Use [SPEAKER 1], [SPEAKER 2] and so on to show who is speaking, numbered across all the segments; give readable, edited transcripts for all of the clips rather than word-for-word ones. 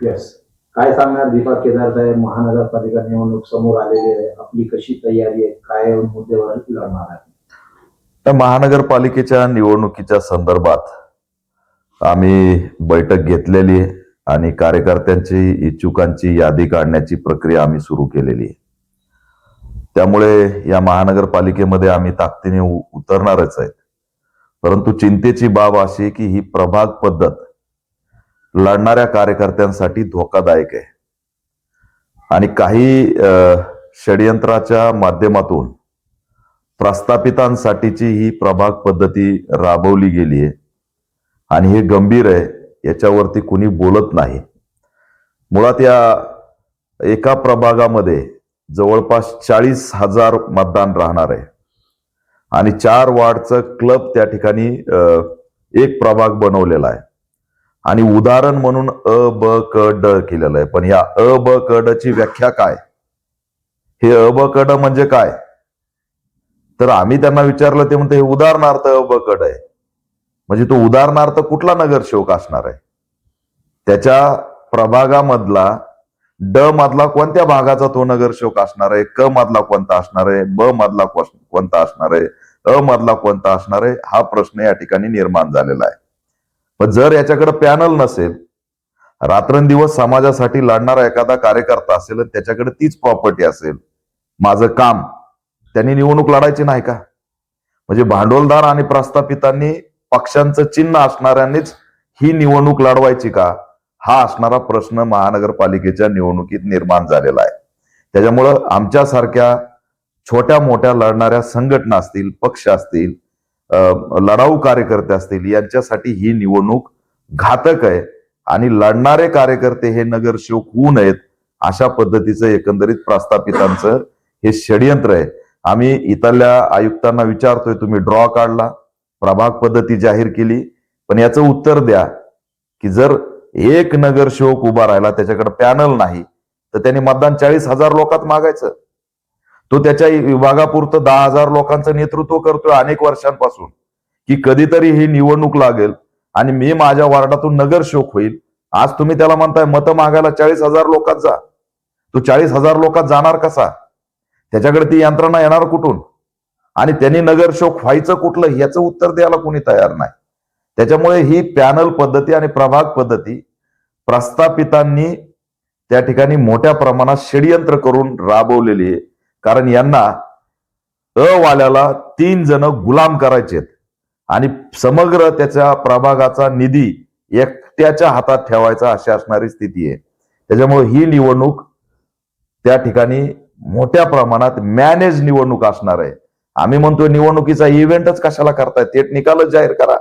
[SPEAKER 1] Yes. काय सांगणार दीपक केदार साहेब, महानगरपालिका निवडणूक समोर आलेली आहे, आपली कशी तयारी आहे, काय मुद्द्यावर लढणार आहे?
[SPEAKER 2] त्या महानगरपालिकेच्या निवडणुकीच्या संदर्भात आम्ही बैठक घेतलेली आहे आणि कार्यकर्त्यांची इच्छुकांची यादी काढण्याची प्रक्रिया आम्ही सुरू केलेली आहे. त्यामुळे या महानगरपालिकेमध्ये आम्ही ताकदीने उतरणारच आहेत. परंतु चिंतेची बाब अशी की ही प्रभाग पद्धत लढणाऱ्या कार्यकर्त्यांसाठी धोकादायक आहे आणि काही षडयंत्राच्या माध्यमातून प्रस्थापितांसाठीची ही प्रभाग पद्धती राबवली गेली आहे आणि हे गंभीर आहे. याच्यावरती कुणी बोलत नाही. मुळात या एका प्रभागामध्ये जवळपास 40,000 मतदान राहणार आहे आणि 4 वॉर्डचं क्लब त्या ठिकाणी एक प्रभाग बनवलेला आहे आणि उदाहरण म्हणून अ ब क ड केलेलं आहे. पण या अ ब क ड ची व्याख्या काय? हे अ ब क ड म्हणजे काय? तर आम्ही त्यांना विचारलं, ते म्हणते हे उदाहरणार्थ अ ब क ड आहे. म्हणजे तो उदाहरणार्थ कुठला नगरसेवक असणार आहे? त्याच्या प्रभागामधला ड मधला कोणत्या भागाचा तो नगरसेवक असणार आहे, क मधला कोणता असणार आहे, ब मधला कोणता असणार आहे, अ मधला कोणता असणार आहे, हा प्रश्न या ठिकाणी निर्माण झालेला आहे. पण जर याच्याकडे पॅनल नसेल, रात्रंदिवस समाजासाठी लढणारा एखादा कार्यकर्ता असेल, त्याच्याकडे तीच प्रॉपर्टी असेल, माझं काम, त्यांनी निवडणूक लढायची नाही का? म्हणजे भांडवलदार आणि प्रस्थापितांनी पक्षांचं चिन्ह असणाऱ्यांनीच ही निवडणूक लढवायची का? हा असणारा प्रश्न महानगरपालिकेच्या निवडणुकीत निर्माण झालेला आहे. त्याच्यामुळं आमच्यासारख्या छोट्या मोठ्या लढणाऱ्या संघटना असतील, पक्ष असतील, लढाऊ कार्यकर्ते असतील, यांच्यासाठी ही निवडणूक घातक आहे आणि लढणारे कार्यकर्ते हे नगरसेवक होऊ नयेत अशा पद्धतीचं एकंदरीत प्रस्थापितांचं हे षडयंत्र आहे. आम्ही इथल्या आयुक्तांना विचारतोय, तुम्ही ड्रॉ काढला, प्रभाग पद्धती जाहीर केली, पण याचं उत्तर द्या की जर एक नगरसेवक उभा राहिला, त्याच्याकडे पॅनल नाही, तर त्यांनी मतदान 40,000 लोकात मागायचं. तो त्याच्या विभागापुरतं 10,000 लोकांचं नेतृत्व करतोय अनेक वर्षांपासून, की कधीतरी ही निवडणूक लागेल आणि मी माझ्या वार्डातून नगरसेवक होईल. आज तुम्ही त्याला म्हणताय मतं मागायला 40,000 लोकात जा. तो 40,000 लोकात जाणार कसा? त्याच्याकडे ती यंत्रणा येणार कुठून आणि त्यांनी नगरसेवक व्हायचं कुठलं, याचं उत्तर द्यायला कोणी तयार नाही. त्याच्यामुळे ही पॅनल पद्धती आणि प्रभाग पद्धती प्रस्थापितांनी त्या ठिकाणी मोठ्या प्रमाणात षडयंत्र करून राबवलेली आहे. कारण यांना अ वाल्याला 3 जण गुलाम करायचे आणि समग्र त्याच्या प्रभागाचा निधी एकट्याच्या हातात ठेवायचा, अशी असणारी स्थिती आहे. त्याच्यामुळे ही निवडणूक त्या ठिकाणी मोठ्या प्रमाणात मॅनेज निवडणूक असणार आहे. आम्ही म्हणतोय निवडणुकीचा इव्हेंटच कशाला करताय, थेट निकालच जाहीर करा.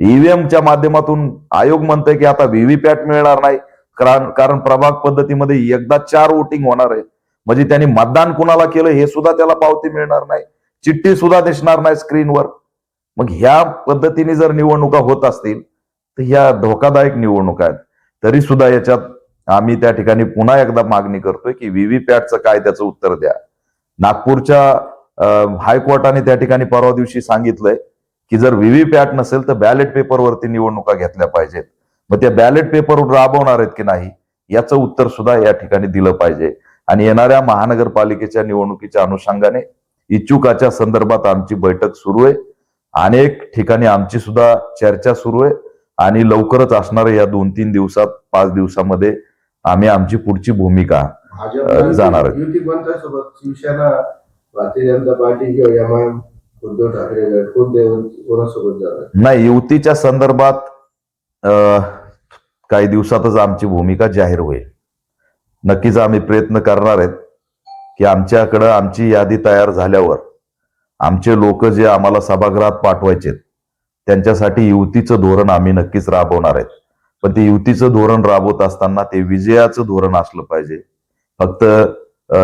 [SPEAKER 2] ईव्हीएमच्या माध्यमातून आयोग म्हणतोय की आता व्हीव्हीपॅट मिळणार नाही, कारण प्रभाग पद्धतीमध्ये एकदा 4 वोटिंग होणार आहे. म्हणजे त्यांनी मतदान कुणाला केलं हे सुद्धा त्याला पावती मिळणार नाही, चिठ्ठी सुद्धा दिसणार नाही स्क्रीनवर. मग ह्या पद्धतीने जर निवडणुका होत असतील तर ह्या धोकादायक निवडणुका आहेत. तरी सुद्धा याच्यात आम्ही त्या ठिकाणी पुन्हा एकदा मागणी करतोय की व्हीव्हीपॅटचं काय, त्याचं उत्तर द्या. नागपूरच्या हायकोर्टाने त्या ठिकाणी परवा दिवशी सांगितलंय की जर व्हीव्हीपॅट नसेल तर बॅलेट पेपरवरती निवडणुका घेतल्या पाहिजेत. मग त्या बॅलेट पेपरवर राबवणार आहेत की नाही, याचं उत्तर सुद्धा या ठिकाणी दिलं पाहिजे. आणि येणाऱ्या महानगरपालिकेच्या निवडणुकीच्या अनुषंगाने इच्छुकाच्या संदर्भात आमची बैठक सुरू आहे. अनेक ठिकाणी आमची सुद्धा चर्चा सुरू आहे आणि लवकरच असणाऱ्या या 2-3 दिवसात, 5 दिवसामध्ये आम्ही आमची पुढची भूमिका जाणार आहे.
[SPEAKER 3] युती कोणत्यासोबत, शिवसेना, भारतीय जनता पार्टी किंवा एमआयएम, उद्धव ठाकरे कोणासोबत जाणार?
[SPEAKER 2] नाही, युतीच्या संदर्भात काही दिवसातच आमची भूमिका जाहीर होईल. नक्कीच आम्ही प्रयत्न करणार आहेत की आमच्याकडं आमची यादी तयार झाल्यावर आमचे लोक जे आम्हाला सभागृहात पाठवायचे त्यांच्यासाठी युतीचं धोरण आम्ही नक्कीच राबवणार आहेत. पण ते युतीचं धोरण राबवत असताना ते विजयाचं धोरण असलं पाहिजे, फक्त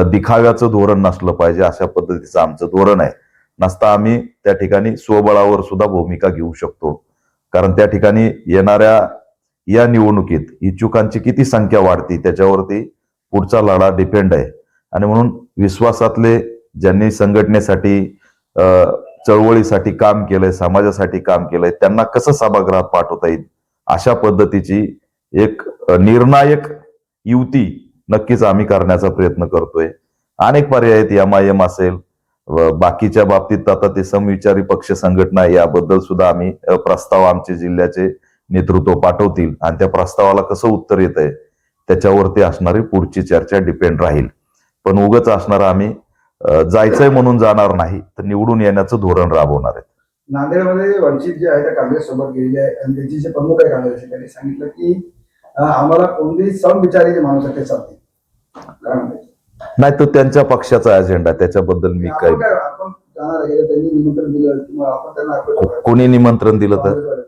[SPEAKER 2] दिखाव्याचं धोरण नसलं पाहिजे. अशा पद्धतीचं आमचं धोरण आहे. नसता आम्ही त्या ठिकाणी स्वबळावर सुद्धा भूमिका घेऊ शकतो. कारण त्या ठिकाणी येणाऱ्या या निवडणुकीत इच्छुकांची किती संख्या वाढती त्याच्यावरती पुढचा लढा डिपेंड आहे. आणि म्हणून विश्वासातले ज्यांनी संघटनेसाठी, चळवळीसाठी काम केलंय, समाजासाठी काम केलंय, त्यांना कसं सभागृहात पाठवता येईल अशा पद्धतीची एक निर्णायक युती नक्कीच आम्ही करण्याचा प्रयत्न करतोय. अनेक पर्याय आहेत, MIM असेल, बाकीच्या बाबतीत आता ते समविचारी पक्ष संघटना याबद्दल सुद्धा आम्ही प्रस्ताव आमचे जिल्ह्याचे नेतृत्व पाठवतील आणि त्या प्रस्तावाला कसं उत्तर येत आहे त्याच्यावरती असणारी पुढची चर्चा डिपेंड राहील. पण उगाच असणार आम्ही जायचंय म्हणून जाणार नाही, तर निवडून येण्याचं धोरण राबवणार आहे.
[SPEAKER 4] नांदेडमध्ये वंचित जे आहे त्या काँग्रेस सोबत गेलेले आहे आणि त्याची जे प्रमुख आहे काँग्रेसचे त्यांनी सांगितलं की आम्हाला कोणतेही समविचारी जे माणूस आहे ते चालते. काय म्हणते?
[SPEAKER 2] नाही, तो त्यांच्या पक्षाचा अजेंडा, त्याच्याबद्दल मी
[SPEAKER 4] आपण जाणार आहे, त्यांनी निमंत्रण दिलं किंवा आपण त्यांना approach करायचं?
[SPEAKER 2] कोणी निमंत्रण दिलं तर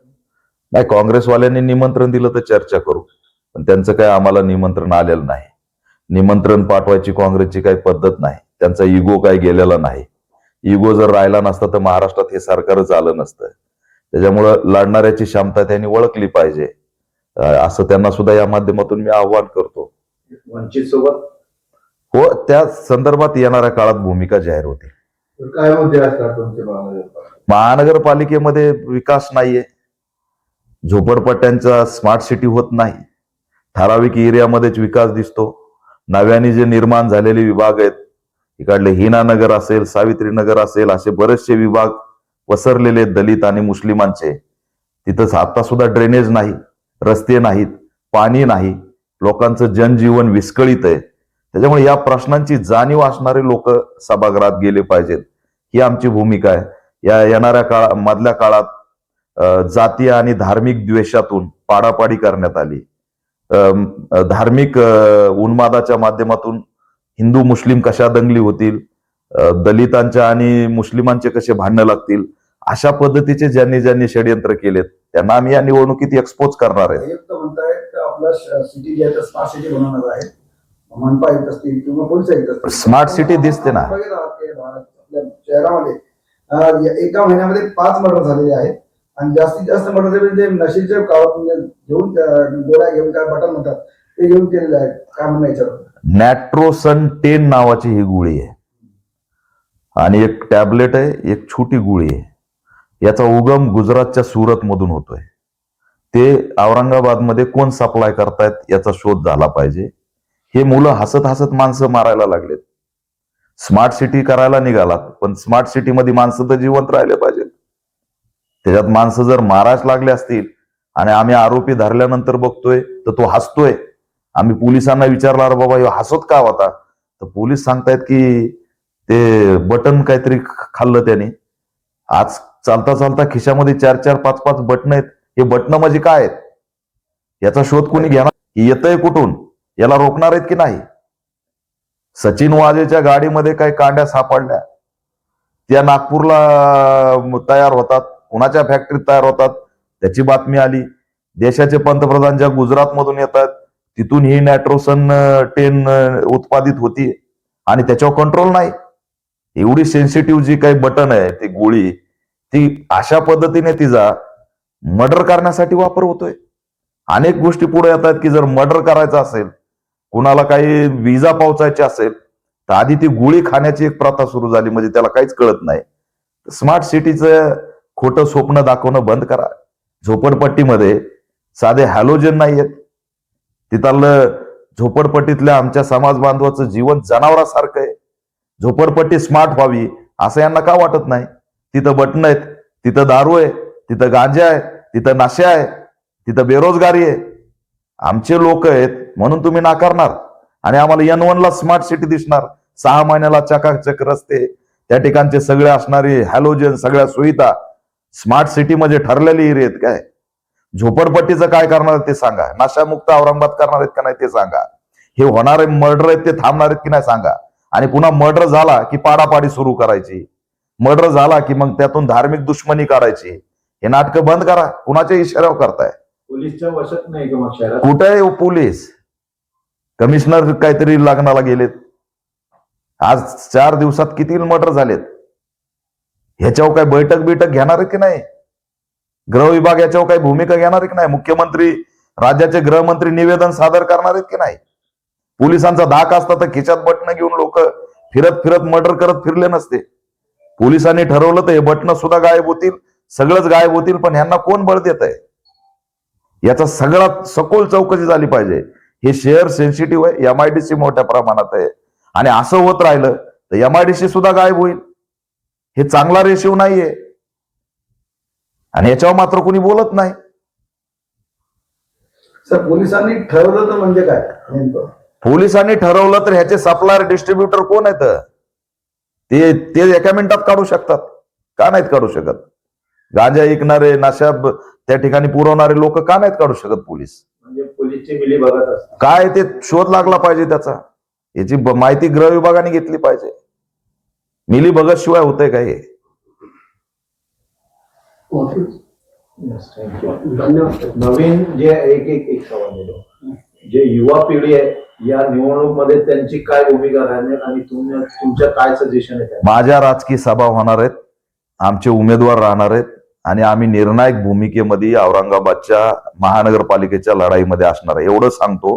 [SPEAKER 2] नाही, काँग्रेसवाल्यांनी निमंत्रण दिलं तर चर्चा करू, पण त्यांचं काही आम्हाला निमंत्रण आलेलं नाही. निमंत्रण पाठवायची काँग्रेसची काही पद्धत नाही. त्यांचा इगो काही गेलेला नाही. इगो जर राहिला नसता तर महाराष्ट्रात हे सरकारच आलं नसतं. त्याच्यामुळं लढणाऱ्याची क्षमता त्यांनी ओळखली पाहिजे, असं त्यांना सुद्धा या माध्यमातून मी आव्हान करतो.
[SPEAKER 1] वंचित सोबत
[SPEAKER 2] हो, त्या संदर्भात येणाऱ्या काळात भूमिका जाहीर होतील.
[SPEAKER 3] तर काय मुद्दे असतात तुमचे महानगरपालिका?
[SPEAKER 2] महानगरपालिकेमध्ये विकास नाहीये, झोपडपट्ट्यांचा स्मार्ट सिटी होत नाही, ठराविक एरियामध्येच विकास दिसतो. नव्याने जे निर्माण झालेले विभाग आहेत, इकडले हिनानगर असेल, सावित्रीनगर असेल, असे बरेचसे विभाग पसरलेले आहेत दलित आणि मुस्लिमांचे. तिथंच आता सुद्धा ड्रेनेज नाही, रस्ते नाहीत, पाणी नाही, लोकांचं जनजीवन विस्कळीत आहे. त्याच्यामुळे या प्रश्नांची जाणीव असणारे लोक सभागृहात गेले पाहिजेत, ही आमची भूमिका आहे. या येणाऱ्या मधल्या काळात जातीय आणि धार्मिक द्वेषातून पाडापाडी करण्यात आली, धार्मिक उन्मादाच्या माध्यमातून हिंदू मुस्लिम कशा दंगली होतील, दलितांच्या आणि मुस्लिमांचे कसे भांडणं लागतील, अशा पद्धतीचे ज्यांनी ज्यांनी षडयंत्र केलेत त्यांना आम्ही या निवडणुकीत एक्सपोज करणार आहे.
[SPEAKER 4] आयुक्त म्हणतायत आपला सिटी जे आहे स्मार्ट सिटी बनवणार आहे, मनपा आयुक्त असतील किंवा पोलीस आयुक्त असतील.
[SPEAKER 2] स्मार्ट सिटी दिसते ना
[SPEAKER 4] आपल्या शहरामध्ये एका महिन्यामध्ये 5 मर्डर झालेले आहेत आणि जास्तीत जास्त मर्डर म्हणजे नशेच्या काळात म्हणजे घेऊन गोळ्या घेऊन काय बटन म्हणतात ते घेऊन केलेले आहेत. काय म्हणणं याच्यावर?
[SPEAKER 2] नॅट्रोसन 10 नावाची ही गोळी आहे आणि एक टॅबलेट आहे, एक छोटी गोळी आहे. याचा उगम गुजरातच्या सुरत मधून होतोय. ते औरंगाबादमध्ये कोण सप्लाय करतायत याचा शोध झाला पाहिजे. हे मुलं हसत हसत माणसं मारायला लागलेत. स्मार्ट सिटी करायला निघालात, पण स्मार्ट सिटी मध्ये माणसं तर जिवंत राहिले पाहिजेत. त्याच्यात माणसं जर मारायच लागले असतील आणि आम्ही आरोपी धरल्यानंतर बघतोय तर तो हसतोय, आम्ही पोलिसांना विचारला बाबा ह्यो हसत का होता, तर पोलीस सांगतायत की ते बटन काहीतरी खाल्लं त्याने. आज चालता चालता खिशामध्ये 4-4, 5-5 बटन आहेत. हे बटन म्हणजे काय आहेत याचा शोध कोणी घेणार? येतंय कुठून, याला रोखणार आहेत की नाही? सचिन वाजेच्या गाडीमध्ये काही कांड्या सापडल्या, त्या नागपूरला तयार होतात, कुणाच्या फॅक्टरीत तयार होतात त्याची बातमी आली. देशाचे पंतप्रधान ज्या गुजरात मधून येतात तिथून ही नॅट्रोसन 10 उत्पादित होती आणि त्याच्यावर कंट्रोल नाही. एवढी सेन्सिटिव्ह जी काही बटन आहे ती गोळी, ती अशा पद्धतीने तिचा मर्डर करण्यासाठी वापर होतोय. अनेक गोष्टी पुढे येतात की जर मर्डर करायचं असेल, कुणाला काही विजा पोहोचायची असेल तर आधी ती गोळी खाण्याची एक प्रथा सुरू झाली, म्हणजे त्याला काहीच कळत नाही. स्मार्ट सिटीचं खोटं स्वप्न दाखवणं बंद करा. झोपडपट्टीमध्ये साधे हॅलोजन नाही आहेत. तिथलं झोपडपट्टीतल्या आमच्या समाज बांधवाचं जीवन जनावरासारखं आहे. झोपडपट्टी स्मार्ट व्हावी असं यांना का वाटत नाही? तिथं बटन आहेत, तिथं दारू आहे, तिथं गांजा आहे, तिथं नशा आहे, तिथं बेरोजगारी आहे. आमचे लोक आहेत म्हणून तुम्ही नाकारणार आणि आम्हाला N1 ला स्मार्ट सिटी दिसणार. 6 महिन्याला चकाचक रस्ते, त्या ठिकाणचे सगळे असणारे हॅलोजन, सगळ्या सुविधा स्मार्ट सिटी मध्ये ठरलेली एरिया आहेत. काय झोपडपट्टीचं काय करणार ते सांगा. नशामुक्त औरंगाबाद करणार आहेत का नाही ते सांगा. हे होणारे मर्डर आहेत ते थांबणार आहेत की नाही सांगा. आणि पुन्हा मर्डर झाला की पाडापाडी सुरू करायची, मर्डर झाला की मग त्यातून धार्मिक दुश्मनी काढायची. हे नाटकं बंद करा. कुणाच्या इशाऱ्यावर करताय?
[SPEAKER 1] पोलीसच्या वशात नाही का मग शहरात?
[SPEAKER 2] कुठे आहे पोलीस? कमिशनर काहीतरी लग्नाला गेलेत. आज 4 दिवसात किती मर्डर झालेत? ह्याच्यावर काय बैठक घेणार आहे की नाही? गृह विभाग याच्यावर काही भूमिका घेणार आहे की नाही? मुख्यमंत्री, राज्याचे गृहमंत्री निवेदन सादर करणार आहेत की नाही? पोलिसांचा धाक असता तर खिशात बटणं घेऊन लोक फिरत फिरत मर्डर करत फिरले नसते. पोलिसांनी ठरवलं तर हे बटणं सुद्धा गायब होतील, सगळंच गायब होतील. पण ह्यांना कोण बळ देत आहे? याचा सगळ्यात सखोल चौकशी झाली पाहिजे. हे शेअर सेन्सिटिव्ह आहे, एमआयडीसी मोठ्या प्रमाणात आहे आणि असं होत राहिलं तर एमआयडीसी सुद्धा गायब होईल. हे चांगला रेशिओ नाहीये आणि याच्यावर मात्र कोणी बोलत नाही.
[SPEAKER 4] सर पोलिसांनी ठरवलं तर म्हणजे काय नेमकं?
[SPEAKER 2] पोलिसांनी ठरवलं तर ह्याचे सप्लायर डिस्ट्रीब्युटर कोण आहेत ते एका मिनिटात काढू शकतात, का नाहीत काढू शकत? गांजा ऐकणारे, नशा त्या ठिकाणी पुरवणारे लोक का नाहीत काढू शकत पोलीस?
[SPEAKER 1] म्हणजे पोलीसची मिली बघत असतात.
[SPEAKER 2] काय ते शोध लागला पाहिजे त्याचा, याची माहिती गृह विभागाने घेतली पाहिजे. मिली भगत शिवाय होतंय का हे?
[SPEAKER 1] नवीन जे एक सवाल देतो, जे युवा पिढी आहे या निवडणूक मध्ये त्यांची काय भूमिका राहणार आणि तुमच्या काय सजेशन आहे?
[SPEAKER 2] माझ्या राजकीय सभा होणार आहेत, आमचे उमेदवार राहणार आहेत आणि आम्ही निर्णायक भूमिकेमध्ये औरंगाबादच्या महानगरपालिकेच्या लढाईमध्ये असणार आहे. एवढं सांगतो.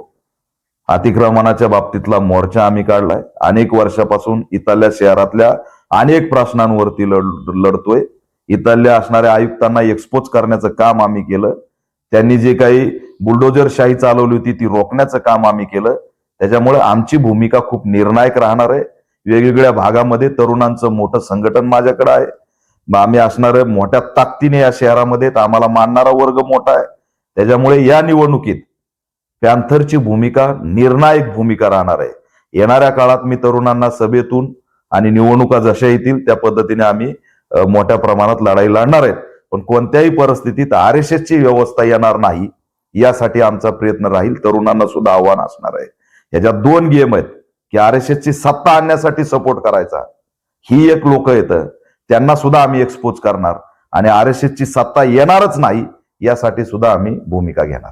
[SPEAKER 2] अतिक्रमणाच्या बाबतीतला मोर्चा आम्ही काढलाय. अनेक वर्षापासून इथल्या शहरातल्या अनेक प्रश्नांवरती लढतोय. इथल्या असणाऱ्या आयुक्तांना एक्सपोज करण्याचं काम आम्ही केलं. त्यांनी जे काही बुलडोजरशाही चालवली होती ती रोखण्याचं काम आम्ही केलं. त्याच्यामुळे आमची भूमिका खूप निर्णायक राहणार आहे. वेगवेगळ्या भागामध्ये तरुणांचं मोठं संघटन माझ्याकडे आहे. आम्ही असणारे मोठ्या ताकदीने या शहरामध्ये आम्हाला मानणारा वर्ग मोठा आहे. त्याच्यामुळे या निवडणुकीत पॅन्थरची भूमिका निर्णायक भूमिका राहणार आहे. येणाऱ्या काळात मी तरुणांना सभेतून आणि निवडणुका जशा येतील त्या पद्धतीने आम्ही मोठ्या प्रमाणात लढाई लढणार आहेत. पण कोणत्याही परिस्थितीत RSSची व्यवस्था येणार नाही यासाठी आमचा प्रयत्न राहील. तरुणांना सुद्धा आव्हान असणार आहे. याच्यात 2 गेम आहेत की RSSची सत्ता आणण्यासाठी सपोर्ट करायचा, ही एक लोक येतं त्यांना सुद्धा आम्ही एक्सपोज करणार आणि RSSची सत्ता येणारच नाही यासाठी सुद्धा आम्ही भूमिका घेणार.